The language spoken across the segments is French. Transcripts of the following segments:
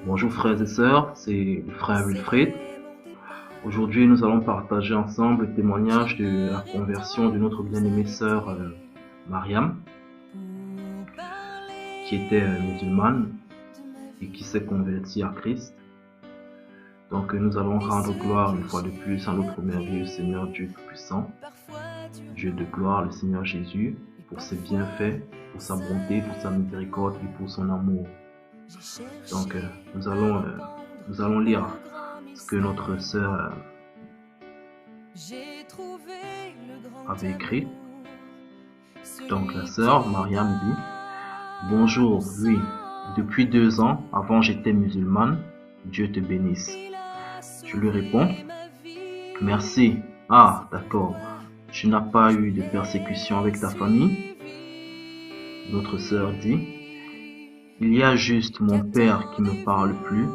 Bonjour frères et sœurs, c'est le frère Wilfried. Aujourd'hui, nous allons partager ensemble le témoignage de la conversion de notre bien-aimée sœur Mariam, qui était musulmane et qui s'est convertie à Christ. Donc nous allons rendre gloire une fois de plus à notre merveilleux Seigneur Dieu Tout-Puissant, Dieu de gloire, le Seigneur Jésus, pour ses bienfaits, pour sa bonté, pour sa miséricorde et pour son amour. Donc nous allons lire ce que notre sœur avait écrit. Donc la sœur Mariam dit: bonjour, oui, depuis 2 ans, avant j'étais musulmane, Dieu te bénisse. Je lui réponds: merci. Ah, d'accord. Tu n'as pas eu de persécution avec ta famille? Notre sœur dit: il y a juste mon père qui me parle plus.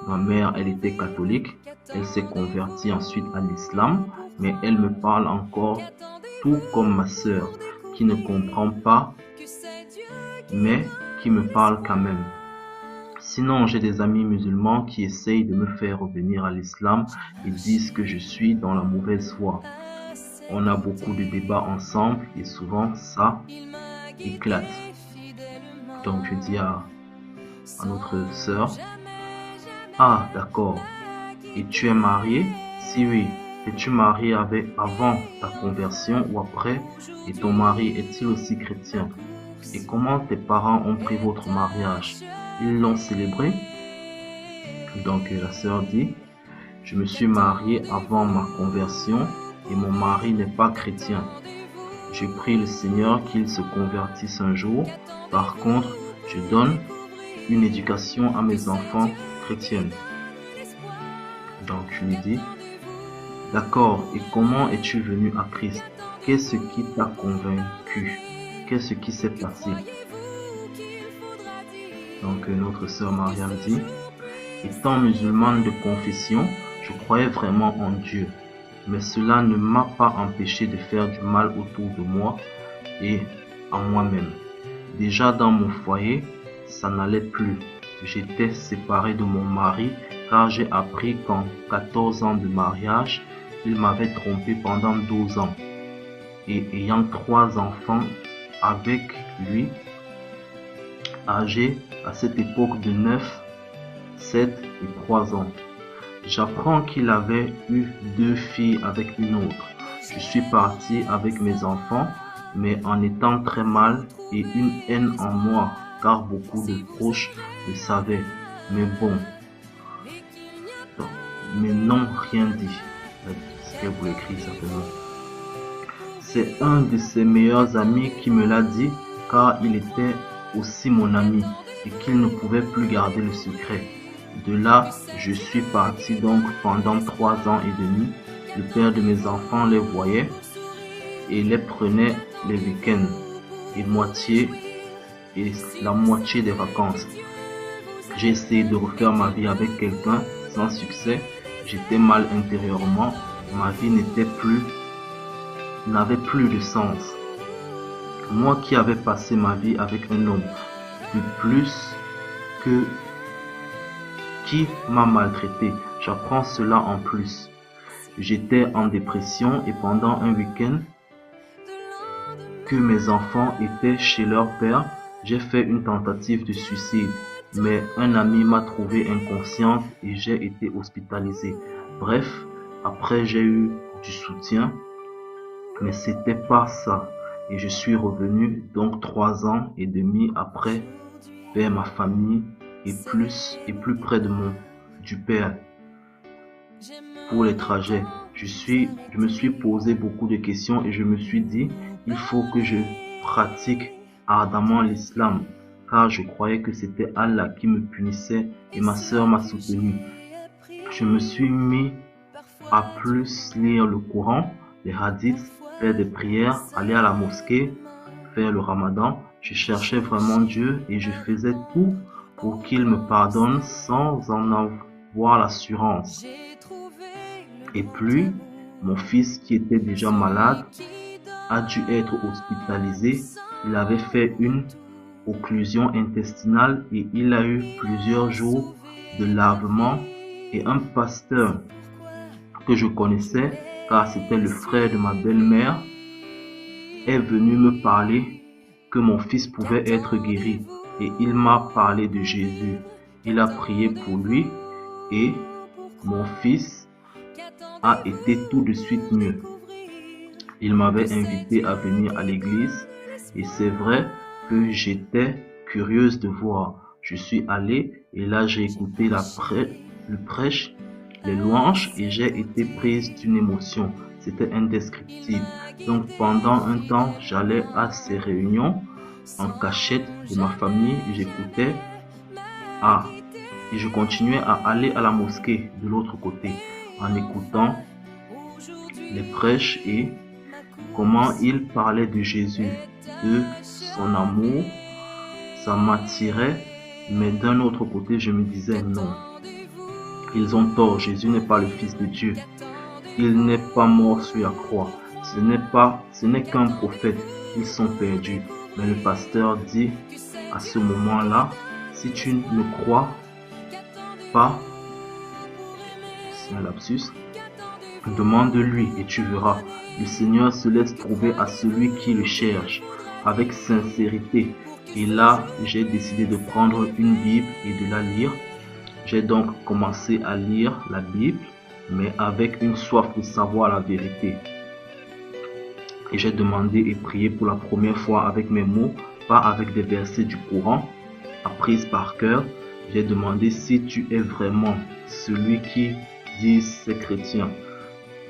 Ma mère, elle était catholique. Elle s'est convertie ensuite à l'islam, mais elle me parle encore tout comme ma sœur, qui ne comprend pas, mais qui me parle quand même. Sinon, j'ai des amis musulmans qui essayent de me faire revenir à l'islam et disent que je suis dans la mauvaise voie. On a beaucoup de débats ensemble et souvent ça éclate. Donc je dis à notre sœur: ah, d'accord. Et tu es mariée? Si oui. Es-tu mariée avant ta conversion ou après? Et ton mari est-il aussi chrétien? Et comment tes parents ont pris votre mariage? Ils l'ont célébré? Donc la sœur dit: je me suis mariée avant ma conversion et mon mari n'est pas chrétien. Je prie le Seigneur qu'il se convertisse un jour. Par contre, je donne une éducation à mes enfants chrétiennes. Donc je lui dis: d'accord, et comment es-tu venu à Christ? Qu'est-ce qui t'a convaincu? Qu'est-ce qui s'est passé? Donc notre sœur Mariam dit: étant musulmane de confession, je croyais vraiment en Dieu, mais cela ne m'a pas empêché de faire du mal autour de moi et à moi-même. Déjà dans mon foyer, ça n'allait plus. J'étais séparé de mon mari car j'ai appris qu'en 14 ans de mariage, il m'avait trompé pendant 12 ans. Et ayant 3 enfants avec lui, âgés à cette époque de 9, 7 et 3 ans. J'apprends qu'il avait eu 2 filles avec une autre. Je suis parti avec mes enfants, mais en étant très mal et une haine en moi, car beaucoup de proches le savaient. Mais bon, mais non, rien dit. Ce qu'elle voulait écrire certainement. C'est un de ses meilleurs amis qui me l'a dit, car il était aussi mon ami et qu'il ne pouvait plus garder le secret. De là, je suis parti donc pendant 3 ans et demi. Le père de mes enfants les voyait et les prenait les week-ends et la moitié des vacances. J'ai essayé de refaire ma vie avec quelqu'un sans succès. J'étais mal intérieurement. Ma vie n'avait plus de sens. Moi qui avais passé ma vie avec un homme de plus que qui m'a maltraité, j'apprends cela en plus. J'étais en dépression et pendant un week-end que mes enfants étaient chez leur père, j'ai fait une tentative de suicide, mais un ami m'a trouvé inconsciente et j'ai été hospitalisé. Bref, après j'ai eu du soutien, mais c'était pas ça. Et je suis revenu donc 3 ans et demi après vers ma famille et plus près du père. Pour les trajets, je me suis posé beaucoup de questions et je me suis dit, il faut que je pratique ardemment l'islam, car je croyais que c'était Allah qui me punissait et ma sœur m'a soutenu. Je me suis mis à plus lire le Coran, les hadiths, faire des prières, aller à la mosquée, faire le ramadan. Je cherchais vraiment Dieu et je faisais tout pour qu'il me pardonne sans en avoir l'assurance. Et puis, mon fils qui était déjà malade a dû être hospitalisé. Il avait fait une occlusion intestinale et il a eu plusieurs jours de lavement et un pasteur que je connaissais, car c'était le frère de ma belle-mère, est venu me parler que mon fils pouvait être guéri et il m'a parlé de Jésus. Il a prié pour lui et mon fils a été tout de suite mieux. Il m'avait invité à venir à l'église et c'est vrai que j'étais curieuse de voir. Je suis allée et là j'ai écouté le prêche, les louanges et j'ai été prise d'une émotion. C'était indescriptible. Donc pendant un temps, j'allais à ces réunions en cachette de ma famille et j'écoutais et je continuais à aller à la mosquée de l'autre côté en écoutant les prêches et comment il parlait de Jésus, de son amour. Ça m'attirait, mais d'un autre côté, je me disais non. Ils ont tort, Jésus n'est pas le Fils de Dieu. Il n'est pas mort sur la croix. Ce n'est qu'un prophète. Ils sont perdus. Mais le pasteur dit à ce moment-là, si tu ne crois pas, c'est un lapsus, demande-lui et tu verras. Le Seigneur se laisse trouver à celui qui le cherche avec sincérité. Et là, j'ai décidé de prendre une Bible et de la lire. J'ai donc commencé à lire la Bible, mais avec une soif de savoir la vérité. Et j'ai demandé et prié pour la première fois avec mes mots, pas avec des versets du Coran, apprises par cœur. J'ai demandé si tu es vraiment celui qui dit c'est chrétien.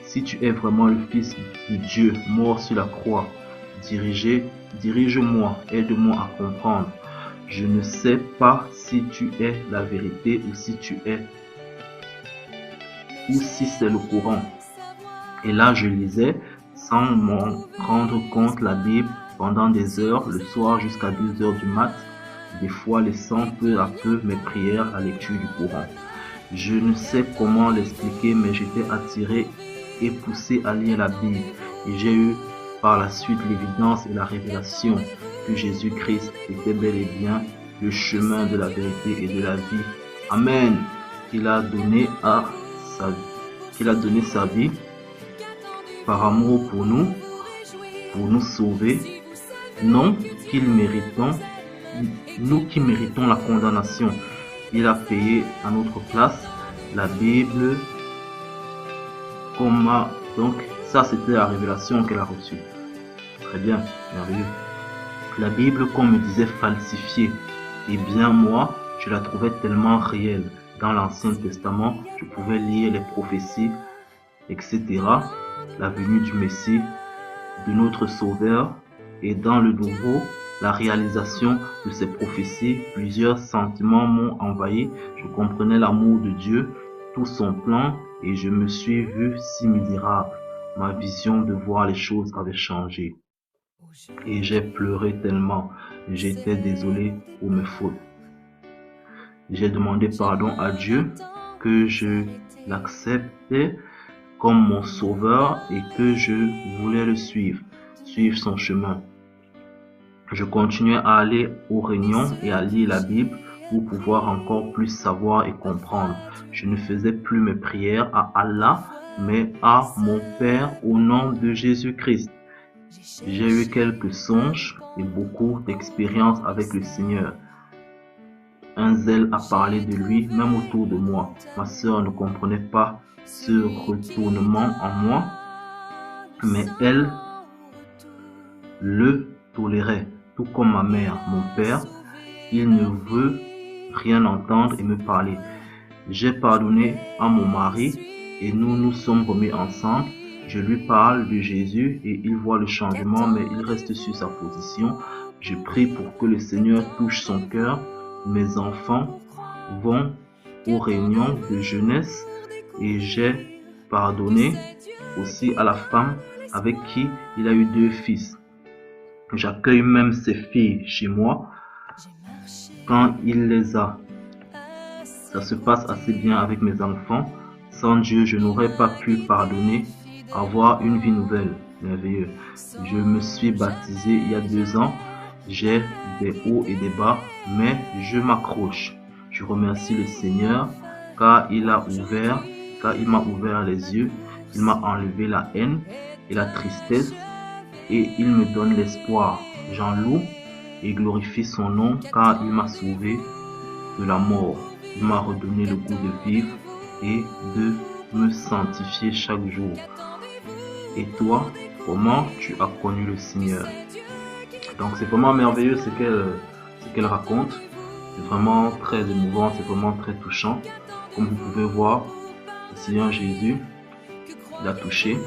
Si tu es vraiment le Fils de Dieu, mort sur la croix, dirige-moi, aide-moi à comprendre. Je ne sais pas si tu es la vérité ou si c'est le Coran. Et là, je lisais sans m'en rendre compte la Bible pendant des heures, le soir jusqu'à 2 heures du mat, des fois laissant peu à peu mes prières à la lecture du Coran. Je ne sais comment l'expliquer, mais j'étais attiré et poussé à lire la Bible. Et j'ai eu par la suite l'évidence et la révélation que Jésus-Christ était bel et bien le chemin de la vérité et de la vie. Amen. Qu'il a donné sa vie par amour pour nous sauver. Non qu'il méritons, nous qui méritons la condamnation. Il a payé à notre place. La Bible, donc ça c'était la révélation qu'elle a reçue. Très bien, merveilleux. La Bible qu'on me disait falsifiée, eh bien moi, je la trouvais tellement réelle. Dans l'Ancien Testament, je pouvais lire les prophéties, etc. La venue du Messie, de notre Sauveur, et dans le Nouveau, la réalisation de ces prophéties, plusieurs sentiments m'ont envahi. Je comprenais l'amour de Dieu, tout son plan, et je me suis vu si misérable. Ma vision de voir les choses avait changé. Et j'ai pleuré tellement. J'étais désolé pour mes fautes. J'ai demandé pardon à Dieu, que je l'acceptais comme mon sauveur et que je voulais le suivre son chemin. Je continuais à aller aux réunions et à lire la Bible pour pouvoir encore plus savoir et comprendre. Je ne faisais plus mes prières à Allah, mais à mon Père au nom de Jésus-Christ. J'ai eu quelques songes et beaucoup d'expériences avec le Seigneur. Un zèle a parlé de lui, même autour de moi. Ma sœur ne comprenait pas ce retournement en moi, mais elle le tolérait, tout comme ma mère. Mon père, il ne veut rien entendre et me parler. J'ai pardonné à mon mari et nous nous sommes remis ensemble. Je lui parle de Jésus et il voit le changement, mais il reste sur sa position. Je prie pour que le Seigneur touche son cœur. Mes enfants vont aux réunions de jeunesse et j'ai pardonné aussi à la femme avec qui il a eu 2 fils. J'accueille même ses filles chez moi quand il les a. Ça se passe assez bien avec mes enfants. Sans Dieu, je n'aurais pas pu pardonner, avoir une vie nouvelle. Merveilleux. Je me suis baptisé il y a 2 ans. J'ai des hauts et des bas, mais je m'accroche. Je remercie le Seigneur car il m'a ouvert les yeux, il m'a enlevé la haine et la tristesse et il me donne l'espoir. J'en loue et glorifie son nom car il m'a sauvé de la mort. Il m'a redonné le goût de vivre et de me sanctifier chaque jour. Et toi, comment tu as connu le Seigneur? Donc c'est vraiment merveilleux ce qu'elle raconte. C'est vraiment très émouvant, c'est vraiment très touchant. Comme vous pouvez voir, le Seigneur Jésus, il a touché,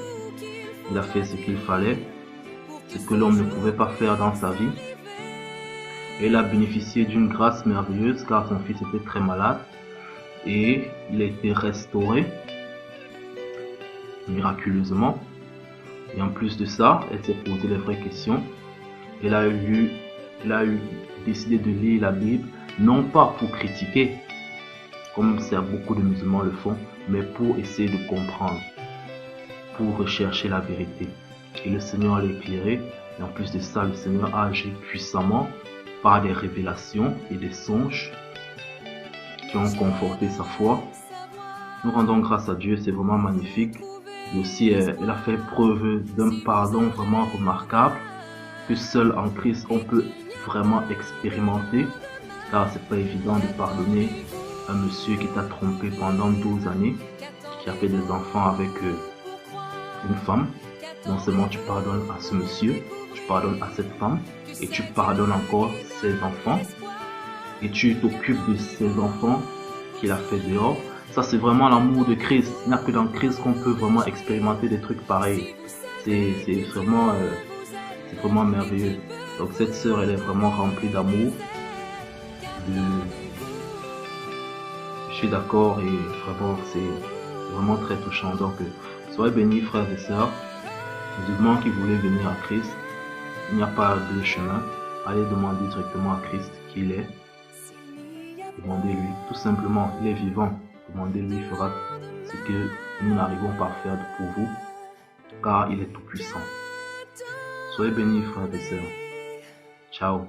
il a fait ce qu'il fallait, ce que l'homme ne pouvait pas faire dans sa vie. Et il a bénéficié d'une grâce merveilleuse car son fils était très malade et il a été restauré miraculeusement. Et en plus de ça, elle s'est posé les vraies questions. Elle a décidé de lire la Bible, non pas pour critiquer, comme beaucoup de musulmans le font, mais pour essayer de comprendre, pour rechercher la vérité. Et le Seigneur l'a éclairé. Et en plus de ça, le Seigneur a agi puissamment par des révélations et des songes qui ont conforté sa foi. Nous rendons grâce à Dieu, c'est vraiment magnifique. Et aussi, elle a fait preuve d'un pardon vraiment remarquable que seul en Christ on peut vraiment expérimenter, car c'est pas évident de pardonner un monsieur qui t'a trompé pendant 12 années, qui a fait des enfants avec une femme. Non seulement tu pardonnes à ce monsieur, tu pardonnes à cette femme, et tu pardonnes encore ses enfants, et tu t'occupes de ces enfants qu'il a fait dehors. Ça, c'est vraiment l'amour de Christ. Il n'y a que dans Christ qu'on peut vraiment expérimenter des trucs pareils. C'est vraiment merveilleux. Donc cette sœur, elle est vraiment remplie d'amour. Je suis d'accord et vraiment, c'est vraiment très touchant. Donc, soyez bénis, frères et sœurs. Musulmans qui voulaient venir à Christ, il n'y a pas de chemin. Allez demander directement à Christ qui il est. Demandez-lui, tout simplement, il est vivant. Demandez-lui, il fera ce que nous n'arrivons pas à faire pour vous, car il est tout puissant. Soyez bénis, frères et sœurs. Ciao.